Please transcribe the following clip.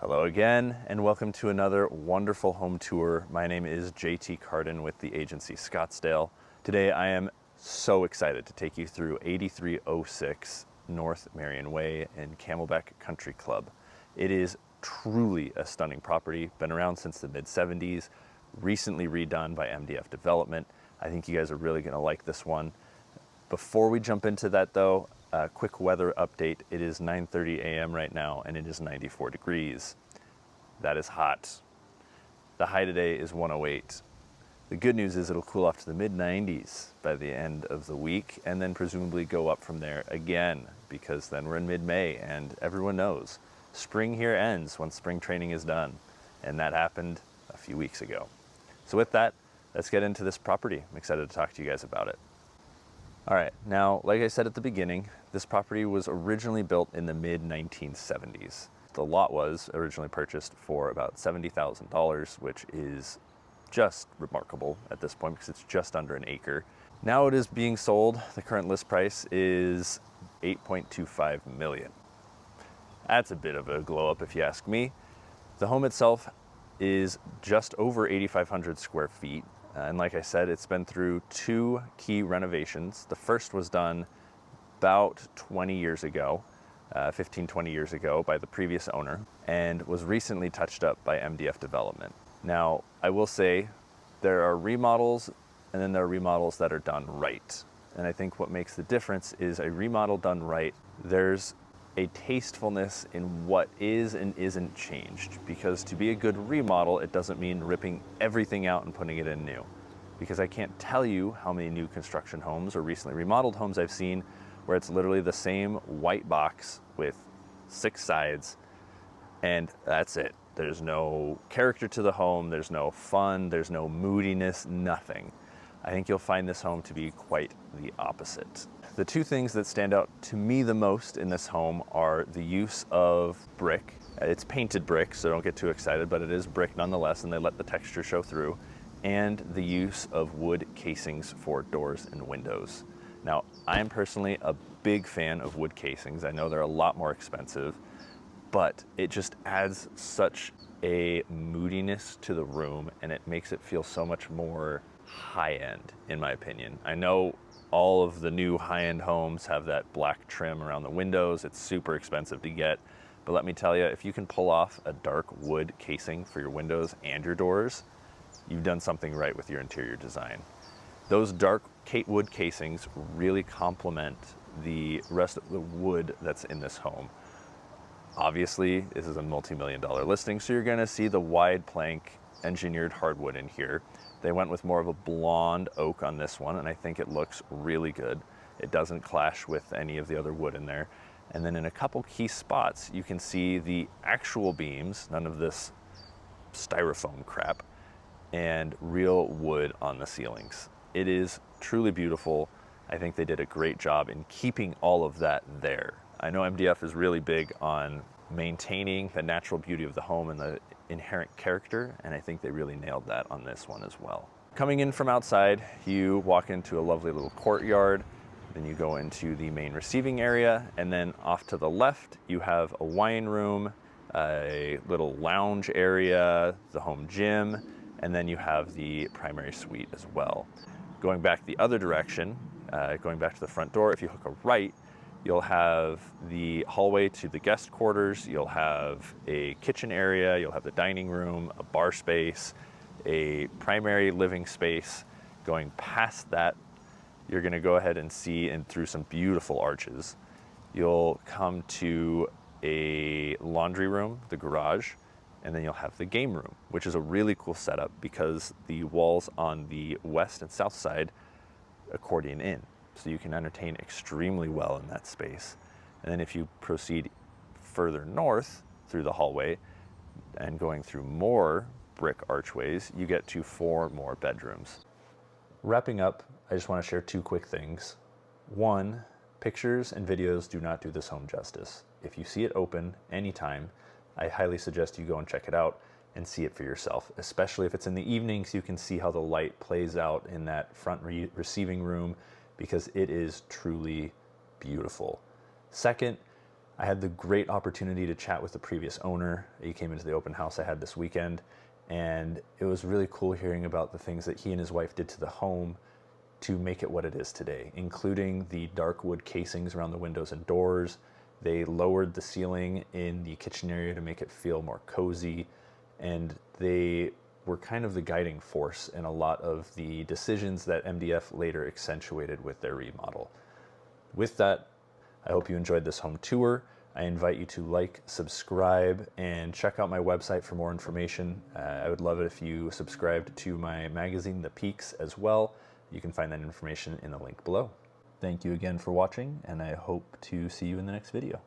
Hello again, and welcome to another wonderful home tour. My name is JT Cardin with the Agency Scottsdale. Today I am so excited to take you through 8306 North Merion Way in Camelback Country Club. It is truly a stunning property, been around since the mid-70s, recently redone by MDF Development. I think you guys are really gonna like this one. Before we jump into that though, a quick weather update. It is 9:30 a.m. right now and it is 94 degrees. That is hot. The high today is 108. The good news is it'll cool off to the mid-90s by the end of the week and then presumably go up from there again, because then we're in mid-May and everyone knows spring here ends when spring training is done, and that happened a few weeks ago. So with that, let's get into this property. I'm excited to talk to you guys about it. All right, now, like I said at the beginning, this property was originally built in the mid-1970s. The lot was originally purchased for about $70,000, which is just remarkable at this point because it's just under an acre. Now it is being sold. The current list price is $8.25 million. That's a bit of a glow up if you ask me. The home itself is just over 8,500 square feet. And like I said, it's been through two key renovations. The first was done about 20 years ago, 15, 20 years ago by the previous owner, and was recently touched up by MDF Development. Now, I will say there are remodels and then there are remodels that are done right. And I think what makes the difference is a remodel done right, there's a tastefulness in what is and isn't changed, because to be a good remodel, it doesn't mean ripping everything out and putting it in new. Because I can't tell you how many new construction homes or recently remodeled homes I've seen where it's literally the same white box with 6 sides and that's it. There's no character to the home, there's no fun, there's no moodiness, nothing. I think you'll find this home to be quite the opposite. The two things that stand out to me the most in this home are the use of brick. It's painted brick, so don't get too excited, but it is brick nonetheless, and they let the texture show through, and the use of wood casings for doors and windows. Now, I am personally a big fan of wood casings. I know they're a lot more expensive, but it just adds such a moodiness to the room, and it makes it feel so much more high-end, in my opinion. I know all of the new high-end homes have that black trim around the windows. It's super expensive to get, but let me tell you, if you can pull off a dark wood casing for your windows and your doors, you've done something right with your interior design. Those dark wood casings really complement the rest of the wood that's in this home. Obviously, this is a multi-million-dollar listing, so you're gonna see the wide plank engineered hardwood in here. They went with more of a blonde oak on this one, and I think it looks really good. It doesn't clash with any of the other wood in there. And then in a couple key spots, you can see the actual beams, none of this styrofoam crap, and real wood on the ceilings. It is truly beautiful. I think they did a great job in keeping all of that there. I know MDF is really big on maintaining the natural beauty of the home and the inherent character, and I think they really nailed that on this one as well. Coming in from outside, you walk into a lovely little courtyard, then you go into the main receiving area, and then off to the left, you have a wine room, a little lounge area, the home gym, and then you have the primary suite as well. Going back the other direction, going back to the front door, if you hook a right, you'll have the hallway to the guest quarters, you'll have a kitchen area, you'll have the dining room, a bar space, a primary living space. Going past that, you're gonna go ahead and see, and through some beautiful arches, you'll come to a laundry room, the garage, and then you'll have the game room, which is a really cool setup because the walls on the west and south side accordion in. So you can entertain extremely well in that space. And then if you proceed further north through the hallway and going through more brick archways, you get to 4 more bedrooms. Wrapping up, I just want to share 2 quick things. One, pictures and videos do not do this home justice. If you see it open anytime, I highly suggest you go and check it out and see it for yourself, especially if it's in the evening so you can see how the light plays out in that front receiving room, because it is truly beautiful. Second, I had the great opportunity to chat with the previous owner. He came into the open house I had this weekend, and it was really cool hearing about the things that he and his wife did to the home to make it what it is today, including the dark wood casings around the windows and doors. They lowered the ceiling in the kitchen area to make it feel more cozy, and they were kind of the guiding force in a lot of the decisions that MDF later accentuated with their remodel. With that, I hope you enjoyed this home tour. I invite you to like, subscribe, and check out my website for more information. I would love it if you subscribed to my magazine, The Peaks, as well. You can find that information in the link below. Thank you again for watching, and I hope to see you in the next video.